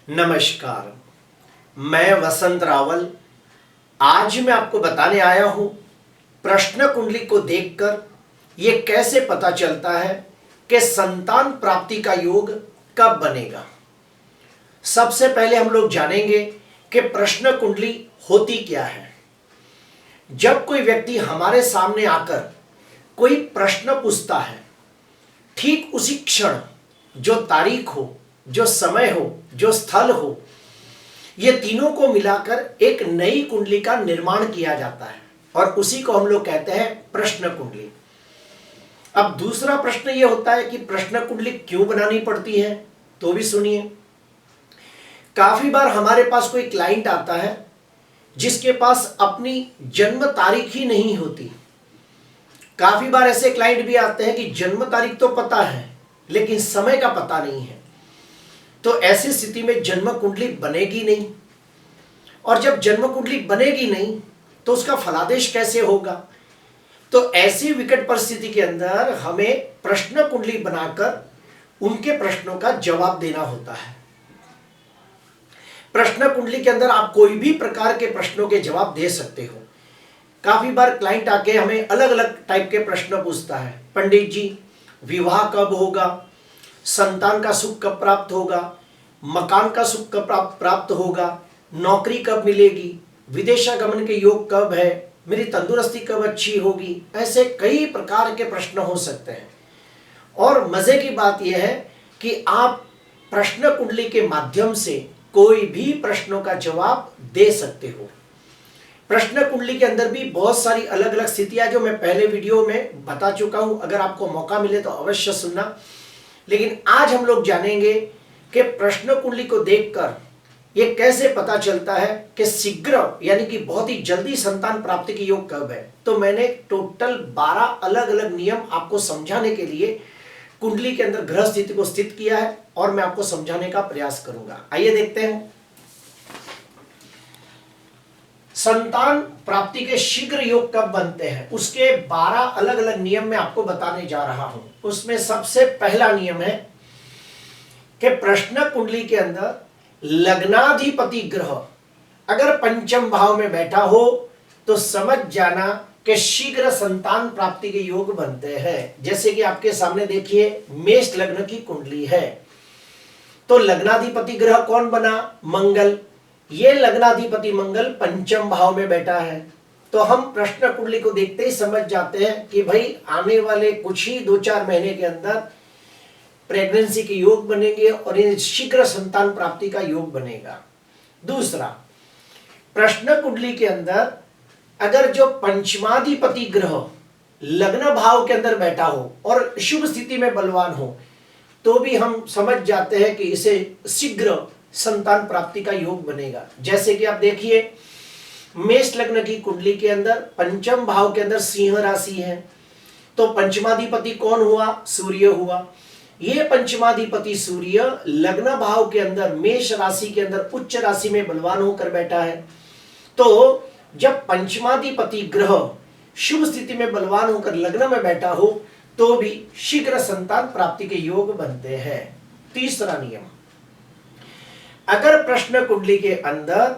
नमस्कार, मैं वसंत रावल। आज मैं आपको बताने आया हूं प्रश्न कुंडली को देखकर ये कैसे पता चलता है कि संतान प्राप्ति का योग कब बनेगा। सबसे पहले हम लोग जानेंगे कि प्रश्न कुंडली होती क्या है। जब कोई व्यक्ति हमारे सामने आकर कोई प्रश्न पूछता है, ठीक उसी क्षण जो तारीख हो, जो समय हो, जो स्थल हो, ये तीनों को मिलाकर एक नई कुंडली का निर्माण किया जाता है और उसी को हम लोग कहते हैं प्रश्न कुंडली। अब दूसरा प्रश्न ये होता है कि प्रश्न कुंडली क्यों बनानी पड़ती है, तो भी सुनिए। काफी बार हमारे पास कोई क्लाइंट आता है जिसके पास अपनी जन्म तारीख ही नहीं होती। काफी बार ऐसे क्लाइंट भी आते हैं कि जन्म तारीख तो पता है लेकिन समय का पता नहीं है। तो ऐसी स्थिति में जन्म कुंडली बनेगी नहीं, और जब जन्म कुंडली बनेगी नहीं तो उसका फलादेश कैसे होगा। तो ऐसी विकट परिस्थिति के अंदर हमें प्रश्न कुंडली बनाकर उनके प्रश्नों का जवाब देना होता है। प्रश्न कुंडली के अंदर आप कोई भी प्रकार के प्रश्नों के जवाब दे सकते हो। काफी बार क्लाइंट आके हमें अलग अलग टाइप के प्रश्न पूछता है। पंडित जी, विवाह कब होगा, संतान का सुख कब प्राप्त होगा, मकान का सुख कब प्राप्त होगा, नौकरी कब मिलेगी, विदेशागमन के योग कब है, मेरी तंदुरुस्ती कब अच्छी होगी। ऐसे कई प्रकार के प्रश्न हो सकते हैं। और मजे की बात यह है कि आप प्रश्न कुंडली के माध्यम से कोई भी प्रश्नों का जवाब दे सकते हो। प्रश्न कुंडली के अंदर भी बहुत सारी अलग अलग स्थितियां जो मैं पहले वीडियो में बता चुका हूं, अगर आपको मौका मिले तो अवश्य सुनना। लेकिन आज हम लोग जानेंगे कि प्रश्न कुंडली को देखकर ये कैसे पता चलता है कि शीघ्र यानी कि बहुत ही जल्दी संतान प्राप्ति के योग कब है। तो मैंने टोटल 12 अलग अलग नियम आपको समझाने के लिए कुंडली के अंदर ग्रह स्थिति को स्थित किया है और मैं आपको समझाने का प्रयास करूंगा। आइए देखते हैं। संतान प्राप्ति के शीघ्र योग कब बनते हैं, उसके 12 अलग अलग नियम मैं आपको बताने जा रहा हूं। उसमें सबसे पहला नियम है कि प्रश्न कुंडली के अंदर लग्नाधिपति ग्रह अगर पंचम भाव में बैठा हो तो समझ जाना कि शीघ्र संतान प्राप्ति के योग बनते हैं। जैसे कि आपके सामने देखिए, मेष लग्न की कुंडली है तो लग्नाधिपति ग्रह कौन बना, मंगल। ये लग्नाधिपति मंगल पंचम भाव में बैठा है। तो हम प्रश्न कुंडली को देखते ही समझ जाते हैं कि भाई आने वाले कुछ ही 2-4 महीने के अंदर प्रेगनेंसी के योग बनेंगे और ये शीघ्र संतान प्राप्ति का योग बनेगा। दूसरा, प्रश्न कुंडली के अंदर अगर जो पंचमाधिपति ग्रह लग्न भाव के अंदर बैठा हो और शुभ स्थिति में बलवान हो तो भी हम समझ जाते हैं कि इसे शीघ्र संतान प्राप्ति का योग बनेगा। जैसे कि आप देखिए, मेष लग्न की कुंडली के अंदर पंचम भाव के अंदर सिंह राशि है तो पंचमाधिपति कौन हुआ, सूर्य हुआ। ये पंचमाधिपति सूर्य लग्न भाव के अंदर मेष राशि के अंदर उच्च राशि में बलवान होकर बैठा है। तो जब पंचमाधिपति ग्रह शुभ स्थिति में बलवान होकर लग्न में बैठा हो तो भी शीघ्र संतान प्राप्ति के योग बनते हैं। तीसरा नियम, अगर प्रश्न कुंडली के अंदर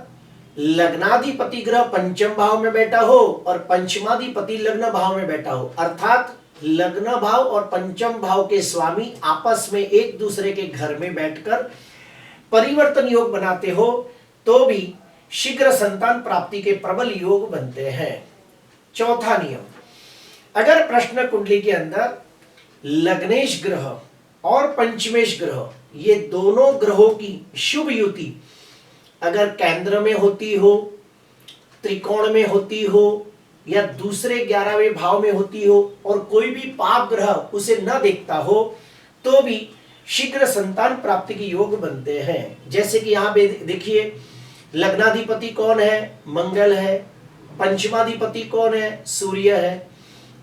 लग्नाधिपति ग्रह पंचम भाव में बैठा हो और पंचमाधिपति लग्न भाव में बैठा हो, अर्थात लग्न भाव और पंचम भाव के स्वामी आपस में एक दूसरे के घर में बैठकर परिवर्तन योग बनाते हो तो भी शीघ्र संतान प्राप्ति के प्रबल योग बनते हैं। चौथा नियम, अगर प्रश्न कुंडली के अंदर लग्नेश ग्रह और पंचमेश ग्रह ये दोनों ग्रहों की शुभ युति अगर केंद्र में होती हो, त्रिकोण में होती हो या दूसरे 11वें भाव में होती हो और कोई भी पाप ग्रह उसे न देखता हो तो भी शीघ्र संतान प्राप्ति के योग बनते हैं। जैसे कि यहाँ पे देखिए, लग्नाधिपति कौन है, मंगल है। पंचमाधिपति कौन है, सूर्य है।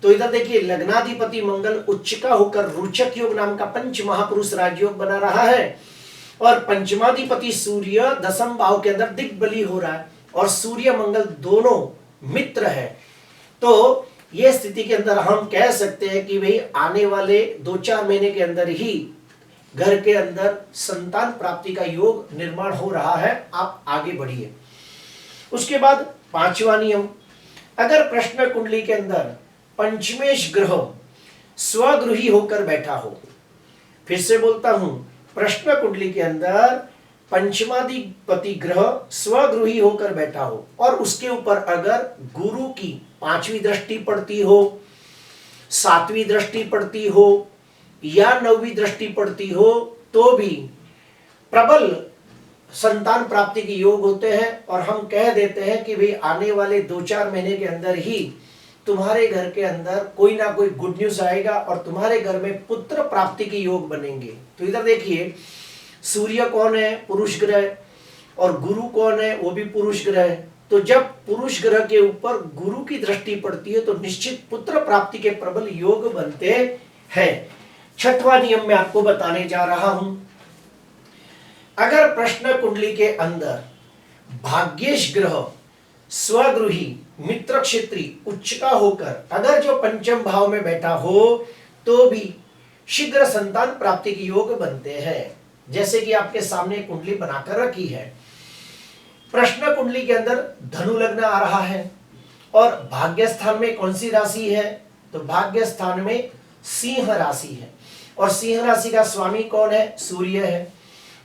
तो इधर देखिए, लग्नाधिपति मंगल उच्च का होकर रोचक योग नाम का पंच महापुरुष राजयोग बना रहा है और पंचमाधिपति सूर्य दसम भाव के अंदर दिग्बली हो रहा है और सूर्य मंगल दोनों मित्र है। तो ये स्थिति के अंदर हम कह सकते हैं कि भाई आने वाले 2-4 महीने के अंदर ही घर के अंदर संतान प्राप्ति का योग निर्माण हो रहा है, आप आगे बढ़िए। उसके बाद पांचवा नियम, अगर प्रश्न कुंडली के अंदर पंचमेश ग्रह स्वगृही होकर बैठा हो, फिर से बोलता हूं, प्रश्न कुंडली के अंदर पंचमाधिपति ग्रह स्वगृही होकर बैठा हो और उसके ऊपर अगर गुरु की 5वीं दृष्टि पड़ती हो, 7वीं दृष्टि पड़ती हो या 9वीं दृष्टि पड़ती हो, तो भी प्रबल संतान प्राप्ति के योग होते हैं। और हम कह देते हैं कि भाई आने वाले 2-4 महीने के अंदर ही तुम्हारे घर के अंदर कोई ना कोई गुड न्यूज आएगा और तुम्हारे घर में पुत्र प्राप्ति के योग बनेंगे। तो इधर देखिए, सूर्य कौन है? पुरुष ग्रह, और गुरु कौन है? वो भी पुरुष ग्रह। तो जब पुरुष ग्रह के ऊपर गुरु की दृष्टि पड़ती है तो निश्चित पुत्र प्राप्ति के प्रबल योग बनते हैं। छठवां नियम मैं आपको बताने जा रहा हूं, अगर प्रश्न कुंडली के अंदर भाग्येश ग्रह स्वगृही मित्र क्षेत्री उच्च का होकर अगर जो पंचम भाव में बैठा हो तो भी शीघ्र संतान प्राप्ति के योग बनते हैं। जैसे कि आपके सामने कुंडली बनाकर रखी है, प्रश्न कुंडली के अंदर धनु लग्न आ रहा है और भाग्य स्थान में कौन सी राशि है? तो भाग्य स्थान में सिंह राशि है और सिंह राशि का स्वामी कौन है? सूर्य है।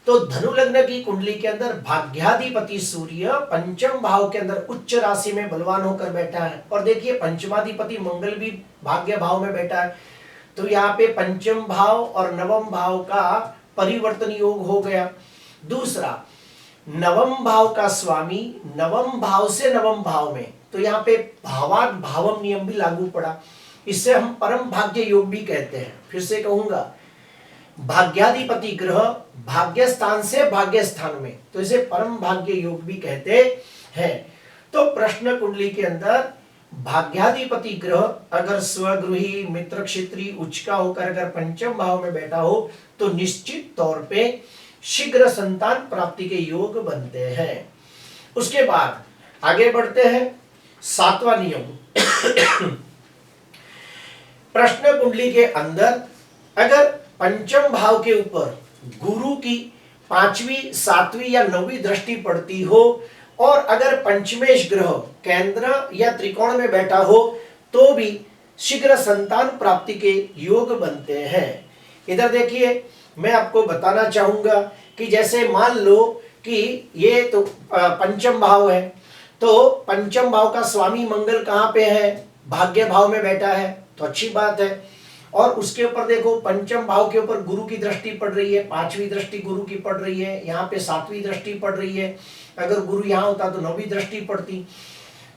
तो धनु लग्न की कुंडली के अंदर भाग्याधिपति सूर्य पंचम भाव के अंदर उच्च राशि में बलवान होकर बैठा है और देखिए पंचमाधिपति मंगल भी भाग्य भाव में बैठा है। तो यहाँ पे पंचम भाव और नवम भाव का परिवर्तन योग हो गया। दूसरा, नवम भाव का स्वामी नवम भाव से नवम भाव में, तो यहाँ पे भावात भावम नियम भी लागू पड़ा। इससे हम परम भाग्य योग भी कहते हैं। फिर से कहूंगा, भाग्याधिपति ग्रह भाग्य स्थान से भाग्य स्थान में, तो इसे परम भाग्य योग भी कहते हैं। तो प्रश्न कुंडली के अंदर भाग्याधिपति ग्रह अगर स्वगृही मित्र क्षेत्री उच्च का होकर अगर पंचम भाव में बैठा हो तो निश्चित तौर पे शीघ्र संतान प्राप्ति के योग बनते हैं। उसके बाद आगे बढ़ते हैं, सातवां नियम प्रश्न कुंडली के अंदर अगर पंचम भाव के ऊपर गुरु की 5वीं 7वीं या 9वीं दृष्टि पड़ती हो और अगर पंचमेश ग्रह केंद्र या त्रिकोण में बैठा हो तो भी शीघ्र संतान प्राप्ति के योग बनते हैं। इधर देखिए, मैं आपको बताना चाहूंगा कि जैसे मान लो कि ये तो पंचम भाव है, तो पंचम भाव का स्वामी मंगल कहाँ पे है? भाग्य भाव में बैठा है, तो अच्छी बात है। और उसके ऊपर देखो पंचम भाव के ऊपर गुरु की दृष्टि पड़ रही है, 5वीं दृष्टि गुरु की पड़ रही है, यहाँ पे 7वीं दृष्टि पड़ रही है। अगर गुरु यहाँ होता तो 9वीं दृष्टि पड़ती।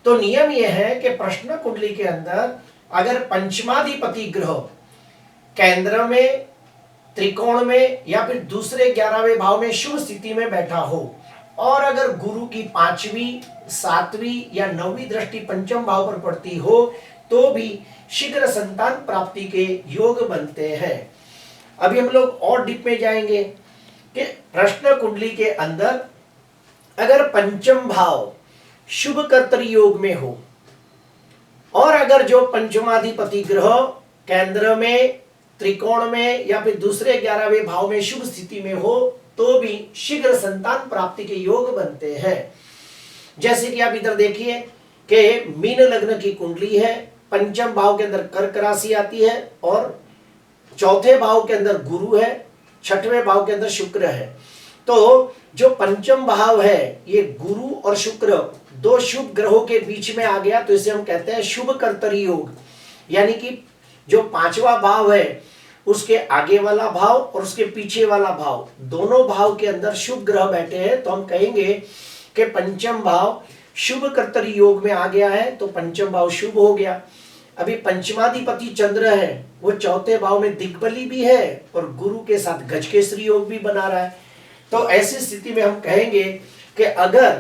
तो नियम यह है कि प्रश्न कुंडली के अंदर अगर पंचमाधिपति ग्रह केंद्र में, त्रिकोण में या फिर दूसरे 11वें भाव में शुभ स्थिति में बैठा हो और अगर गुरु की 5वीं 7वीं या 9वीं दृष्टि पंचम भाव पर पड़ती हो तो भी शीघ्र संतान प्राप्ति के योग बनते हैं। अभी हम लोग और डीप में जाएंगे कि प्रश्न कुंडली के अंदर अगर पंचम भाव शुभ कर्तरी योग में हो और अगर जो पंचमाधिपति ग्रह केंद्र में, त्रिकोण में या फिर दूसरे 11वें भाव में शुभ स्थिति में हो तो भी शीघ्र संतान प्राप्ति के योग बनते हैं। जैसे कि आप इधर देखिए कि मीन लग्न की कुंडली है, पंचम भाव के अंदर कर्क राशि आती है और चौथे भाव के अंदर गुरु है, 6वें भाव के अंदर शुक्र है। तो जो पंचम भाव है ये गुरु और शुक्र दो शुभ ग्रहों के बीच में आ गया, तो इसे हम कहते हैं शुभ कर्तरी योग। यानी कि जो 5वां भाव है उसके आगे वाला भाव और उसके पीछे वाला भाव, दोनों भाव के अंदर शुभ ग्रह बैठे हैं, तो हम कहेंगे कि पंचम भाव शुभ कर्तरी योग में आ गया है, तो पंचम भाव शुभ हो गया। अभी पंचमाधिपति चंद्र है, वो चौथे भाव में दिग्बली भी है और गुरु के साथ गजकेसरी योग भी बना रहा है। तो ऐसी स्थिति में हम कहेंगे कि अगर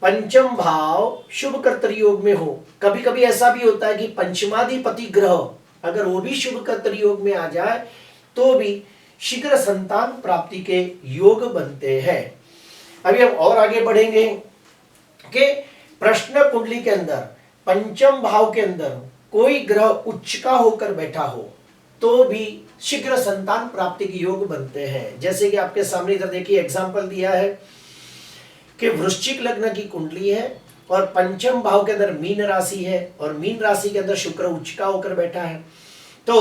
पंचम भाव शुभ कर्तरी योग में हो, कभी कभी ऐसा भी होता है कि पंचमाधिपति ग्रह अगर वो भी शुभ कर्तरी योग में आ जाए तो भी शीघ्र संतान प्राप्ति के योग बनते हैं। अभी हम और आगे बढ़ेंगे कि प्रश्न कुंडली के अंदर पंचम भाव के अंदर कोई ग्रह उच्च का होकर बैठा हो तो भी शीघ्र संतान प्राप्ति के योग बनते हैं। जैसे कि आपके सामने इधर देखिए एग्जाम्पल दिया है कि वृश्चिक लग्न की कुंडली है और पंचम भाव के अंदर मीन राशि है और मीन राशि के अंदर शुक्र उच्च का होकर बैठा है। तो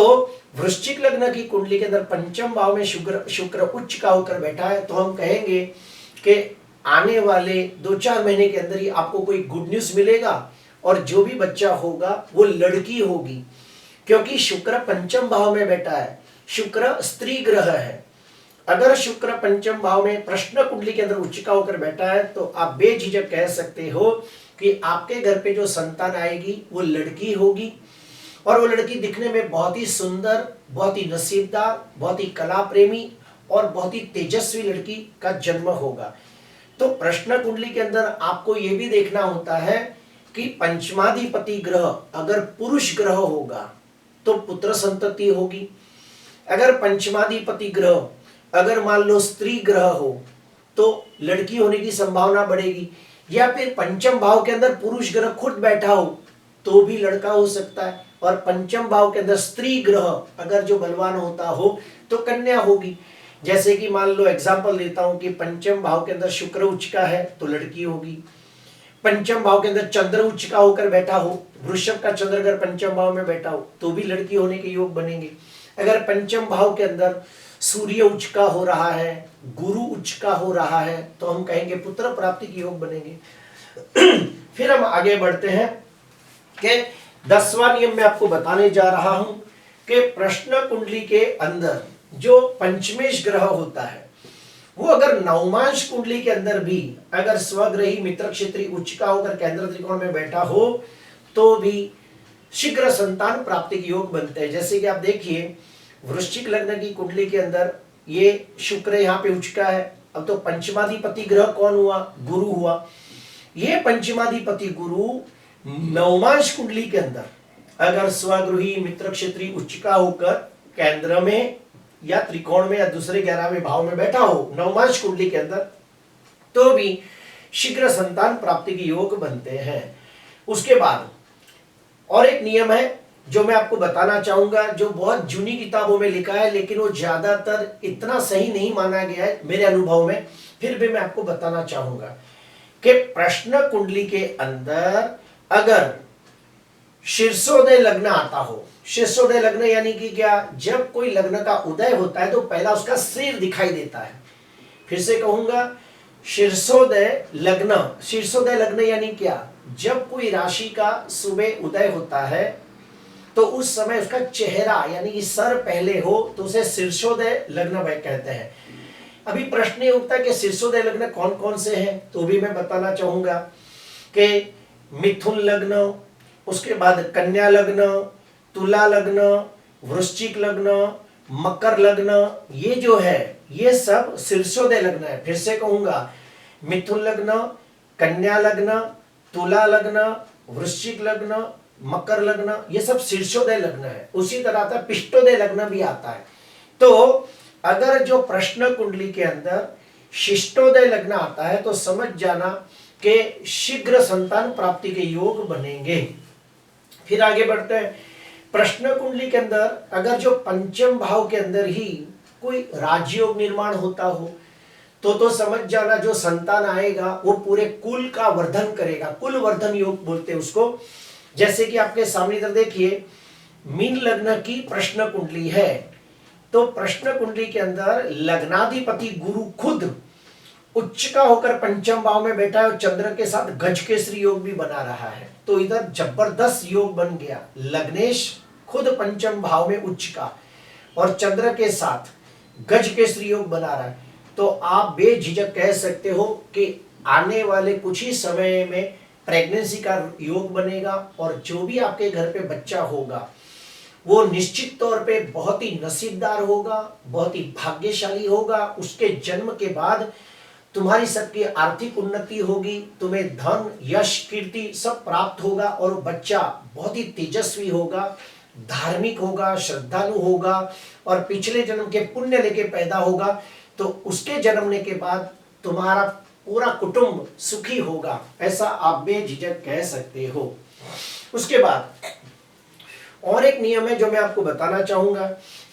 वृश्चिक लग्न की कुंडली के अंदर पंचम भाव में शुक्र उच्च का होकर बैठा है, तो हम कहेंगे कि आने वाले 2-4 महीने के अंदर ही आपको कोई गुड न्यूज मिलेगा और जो भी बच्चा होगा वो लड़की होगी, क्योंकि शुक्र पंचम भाव में बैठा है। शुक्र स्त्री ग्रह है। अगर शुक्र पंचम भाव में प्रश्न कुंडली के अंदर उच्च का होकर बैठा है तो आप बेझिझक कह सकते हो कि आपके घर पे जो संतान आएगी वो लड़की होगी और वो लड़की दिखने में बहुत ही सुंदर, बहुत ही नसीबदार, बहुत ही कला प्रेमी और बहुत ही तेजस्वी लड़की का जन्म होगा। तो प्रश्न कुंडली के अंदर आपको ये भी देखना होता है कि पंचमाधिपति ग्रह अगर पुरुष ग्रह होगा तो पुत्र संतति होगी। अगर पंचमाधिपति ग्रह अगर मान लो स्त्री ग्रह हो तो लड़की होने की संभावना बढ़ेगी, या फिर पंचम भाव के अंदर पुरुष ग्रह खुद बैठा हो तो भी लड़का हो सकता है, और पंचम भाव के अंदर स्त्री ग्रह अगर जो बलवान होता हो तो कन्या होगी। जैसे कि मान लो एग्जांपल देता हूं कि पंचम भाव के अंदर शुक्र उच्च का है तो लड़की होगी, पंचम भाव के अंदर चंद्र उच्च का होकर बैठा हो, वृषभ का चंद्र अगर पंचम भाव में बैठा हो तो भी लड़की होने के योग बनेंगे। अगर पंचम भाव के अंदर सूर्य उच्च का हो रहा है, गुरु उच्च का हो रहा है, तो हम कहेंगे पुत्र प्राप्ति के योग बनेंगे। फिर हम आगे बढ़ते हैं कि 10वां नियम मैं आपको बताने जा रहा हूं कि प्रश्न कुंडली के अंदर जो पंचमेश ग्रह होता है वो अगर नवमांश कुंडली के अंदर भी अगर स्वग्रही मित्र क्षेत्रीय उच्च का होकर केंद्र त्रिकोण में बैठा हो तो भी शीघ्र संतान प्राप्ति के योग बनते हैं। जैसे कि आप देखिए वृश्चिक लग्न की कुंडली के अंदर ये शुक्र यहाँ पे उच्च का है। अब तो पंचमाधिपति ग्रह कौन हुआ? गुरु हुआ। ये पंचमाधिपति गुरु नवमांश कुंडली के अंदर अगर स्वगृही मित्र क्षेत्रीय उच्च का होकर केंद्र में या त्रिकोण में या दूसरे 11वें भाव में बैठा हो नवमांश कुंडली के अंदर तो भी शीघ्र संतान प्राप्ति के योग बनते हैं। उसके बाद और एक नियम है जो मैं आपको बताना चाहूंगा, जो बहुत जूनी किताबों में लिखा है लेकिन वो ज्यादातर इतना सही नहीं माना गया है मेरे अनुभव में, फिर भी मैं आपको बताना चाहूंगा कि प्रश्न कुंडली के अंदर अगर शीर्षोदय लग्न आता हो, शीर्षोदय लग्न यानी कि क्या, जब कोई लग्न का उदय होता है तो पहला उसका सिर दिखाई देता है। फिर से कहूंगा, शीर्षोदय लग्न यानी क्या, जब कोई राशि का सुबह उदय होता है तो उस समय उसका चेहरा यानी कि सर पहले हो तो उसे शीर्षोदय लग्न कहते हैं। अभी प्रश्न ये उठता है कि शीर्षोदय लग्न कौन कौन से हैं, तो भी मैं बताना चाहूंगा कि मिथुन लग्न, उसके बाद कन्या लग्न, तुला लग्न, वृश्चिक लग्न, मकर लग्न, ये जो है ये सब शीर्षोदय लग्न है। फिर से कहूंगा, मिथुन लग्न, कन्या लग्न, तुला लग्न, वृश्चिक लग्न, मकर लग्न, ये सब शीर्षोदय लग्न है। उसी तरह आता पिष्टोदय लग्न भी आता है। तो अगर जो प्रश्न कुंडली के अंदर शिष्टोदय लग्न आता है तो समझ जाना कि शीघ्र संतान प्राप्ति के योग बनेंगे। फिर आगे बढ़ते हैं, प्रश्न कुंडली के अंदर अगर जो पंचम भाव के अंदर ही कोई राजयोग निर्माण होता हो तो समझ जाना जो संतान आएगा वो पूरे कुल का वर्धन करेगा। कुल वर्धन योग बोलते हैं उसको। जैसे कि आपके सामने इधर देखिए, मीन लग्न की प्रश्न कुंडली है तो प्रश्न कुंडली के अंदर लग्नाधिपति गुरु खुद उच्च का होकर पंचम भाव में बैठा है और चंद्र के साथ गज केसरी योग भी बना रहा है। तो इधर जबरदस्त योग बन गया। लग्नेश खुद पंचम भाव में उच्च का और चंद्र के साथ गज केसरी योग बना रहा है। तो आप बेझिझक कह सकते हो कि आने वाले कुछ ही समय में प्रेगनेंसी का योग बनेगा और जो भी आपके घर पे बच्चा होगा वो निश्चित तौर पे बहुत ही नसीबदार होगा, बहुत ही भाग्यशाली होगा। उसके जन्म के बाद तुम्हारी सबकी आर्थिक उन्नति होगी, तुम्हें धन, यश, कीर्ति सब प्राप्त होगा और बच्चा बहुत ही तेजस्वी होगा, धार्मिक होगा, श्रद्धालु होगा और पिछले जन्म के पुण्य लेके पैदा होगा। तो उसके जन्मने के बाद तुम्हारा पूरा कुटुंब सुखी होगा, ऐसा आप बेझिझक कह सकते हो। उसके बाद और एक नियम है जो मैं आपको बताना चाहूंगा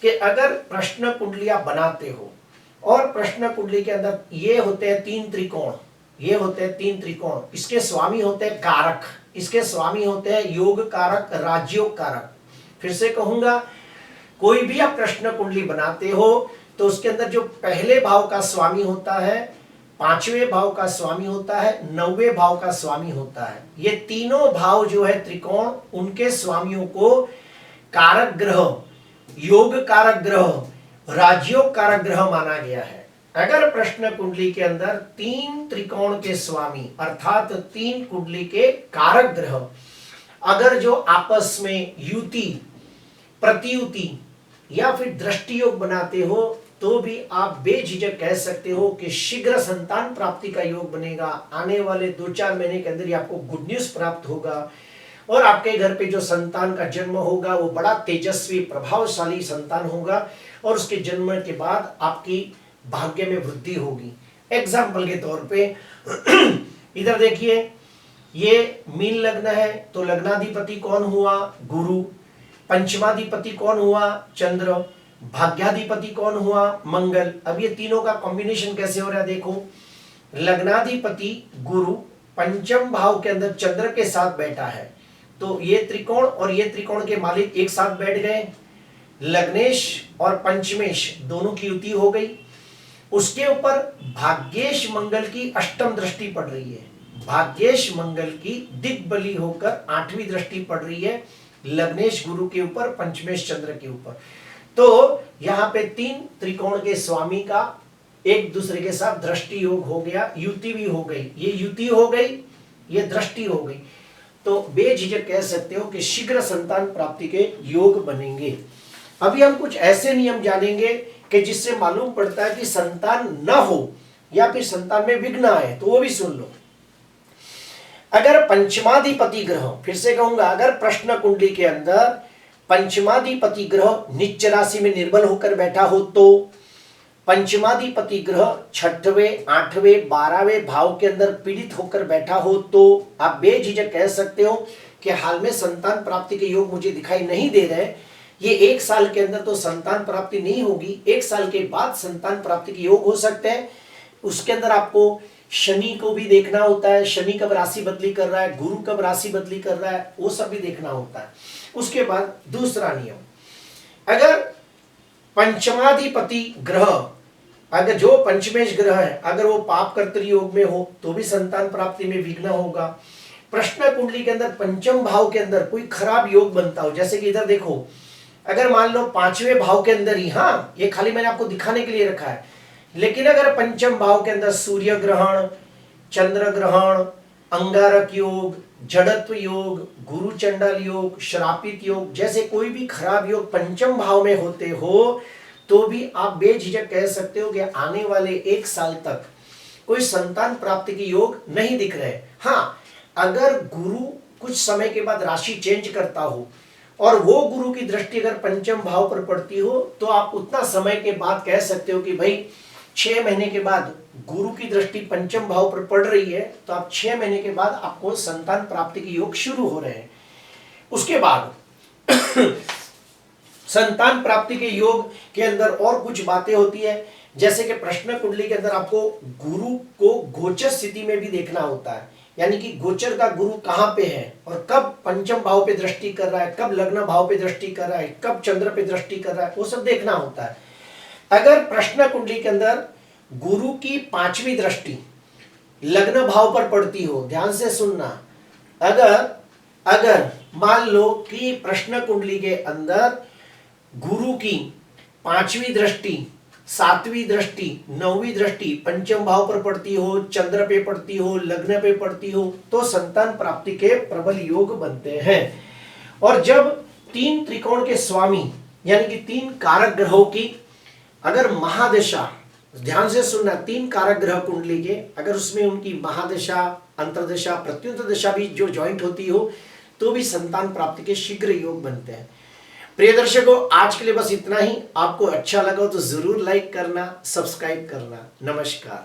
कि अगर प्रश्न कुंडलियां बनाते हो और प्रश्न कुंडली के अंदर ये होते हैं तीन त्रिकोण, ये होते हैं तीन त्रिकोण, इसके स्वामी होते हैं कारक, इसके स्वामी होते हैं योग कारक, राजयोग कारक। फिर से कहूंगा, कोई भी आप प्रश्न कुंडली बनाते हो तो उसके अंदर जो पहले भाव का स्वामी होता है, पांचवें भाव का स्वामी होता है, नौवें भाव का स्वामी होता है, ये तीनों भाव जो है त्रिकोण, उनके स्वामियों को कारक ग्रह, योग कारक ग्रह, राजयोग कारक ग्रह माना गया है। अगर प्रश्न कुंडली के अंदर तीन त्रिकोण के स्वामी अर्थात तीन कुंडली के कारक ग्रह अगर जो आपस में युति, प्रतियुति या फिर दृष्टि योग बनाते हो तो भी आप बेझिझक कह सकते हो कि शीघ्र संतान प्राप्ति का योग बनेगा। आने वाले 2-4 महीने के अंदर ही आपको गुड न्यूज प्राप्त होगा और आपके घर पे जो संतान का जन्म होगा वो बड़ा तेजस्वी प्रभावशाली संतान होगा और उसके जन्म के बाद आपकी भाग्य में वृद्धि होगी। एग्जाम्पल के तौर पे इधर देखिए, ये मीन लग्न है तो लग्नाधिपति कौन हुआ? गुरु। पंचमाधिपति कौन हुआ? चंद्र। भाग्याधिपति कौन हुआ? मंगल। अब ये तीनों का कॉम्बिनेशन कैसे हो रहा है देखो, लग्नाधिपति गुरु पंचम भाव के अंदर चंद्र के साथ बैठा है, तो ये त्रिकोण और ये त्रिकोण के मालिक एक साथ बैठ गए, लग्नेश और पंचमेश दोनों की युति हो गई। उसके ऊपर भाग्येश मंगल की अष्टम दृष्टि पड़ रही है, भाग्येश मंगल की दिग्बली होकर 8वीं दृष्टि पड़ रही है लग्नेश गुरु के ऊपर, पंचमेश चंद्र के ऊपर। तो यहाँ पे तीन त्रिकोण के स्वामी का एक दूसरे के साथ दृष्टि योग हो गया, युति भी हो गई, ये युति हो गई, ये दृष्टि हो गई, तो बेझिझक कह सकते हो कि शीघ्र संतान प्राप्ति के योग बनेंगे। अभी हम कुछ ऐसे नियम जानेंगे कि जिससे मालूम पड़ता है कि संतान न हो या फिर संतान में विघ्न आए, तो वो भी सुन लो। अगर पंचमाधिपति ग्रह, फिर से कहूंगा, अगर प्रश्न कुंडली के अंदर पंचमाधिपति ग्रह नीच राशि में निर्बल होकर बैठा हो, तो पंचमाधिपति ग्रह 6वें, 8वें, 12वें भाव के अंदर पीड़ित होकर बैठा हो, तो आप बेझिझक कह सकते हो कि हाल में संतान प्राप्ति के योग मुझे दिखाई नहीं दे रहे, ये 1 साल के अंदर तो संतान प्राप्ति नहीं होगी, 1 साल के बाद संतान प्राप्ति के योग हो सकते हैं। उसके अंदर आपको शनि को भी देखना होता है, शनि कब राशि बदली कर रहा है, गुरु कब राशि बदली कर रहा है, वो सब भी देखना होता है। उसके बाद दूसरा नियम, अगर पंचमाधिपति ग्रह, अगर जो पंचमेश ग्रह है अगर वो पाप कर्तरी योग में हो तो भी संतान प्राप्ति में विघ्न होगा। प्रश्न कुंडली के अंदर पंचम भाव के अंदर कोई खराब योग बनता हो, जैसे कि इधर देखो, अगर मान लो 5वें भाव के अंदर ही, हाँ ये खाली मैंने आपको दिखाने के लिए रखा है, लेकिन अगर पंचम भाव के अंदर सूर्य ग्रहण, चंद्र ग्रहण, अंगारक योग, जड़त्व योग, गुरु चंडाल योग, श्रापित योग जैसे कोई भी खराब योग पंचम भाव में होते हो तो भी आप बेझिझक कह सकते हो कि आने वाले 1 साल तक कोई संतान प्राप्ति के योग नहीं दिख रहे। हाँ, अगर गुरु कुछ समय के बाद राशि चेंज करता हो और वो गुरु की दृष्टि अगर पंचम भाव पर पड़ती हो तो आप उतना समय के बाद कह सकते हो कि भाई 6 महीने के बाद गुरु की दृष्टि पंचम भाव पर पड़ रही है, तो आप 6 महीने के बाद आपको संतान प्राप्ति के योग शुरू हो रहे हैं। उसके बाद संतान प्राप्ति के योग के अंदर और कुछ बातें होती है, जैसे कि प्रश्न कुंडली के अंदर आपको गुरु को गोचर स्थिति में भी देखना होता है, यानी कि गोचर का गुरु कहाँ पे है और कब पंचम भाव पे दृष्टि कर रहा है, कब लग्न भाव पे दृष्टि कर रहा है, कब चंद्र पे दृष्टि कर रहा है, वो सब देखना होता है। अगर प्रश्न कुंडली के अंदर गुरु की 5वीं दृष्टि लग्न भाव पर पड़ती हो, ध्यान से सुनना, अगर मान लो कि प्रश्न कुंडली के अंदर गुरु की 5वीं दृष्टि, 7वीं दृष्टि, 9वीं दृष्टि पंचम भाव पर पड़ती हो, चंद्र पे पड़ती हो, लग्न पे पड़ती हो, तो संतान प्राप्ति के प्रबल योग बनते हैं। और जब 3 त्रिकोण के स्वामी यानी कि 3 कारक ग्रहों की अगर महादशा, ध्यान से सुनना, 3 कारक ग्रह कुंडली के अगर उसमें उनकी महादशा, अंतरदशा, प्रत्युंतर दशा भी जो ज्वाइंट होती हो तो भी संतान प्राप्ति के शीघ्र योग बनते हैं। प्रिय दर्शकों, आज के लिए बस इतना ही। आपको अच्छा लगा तो जरूर लाइक करना, सब्सक्राइब करना। नमस्कार।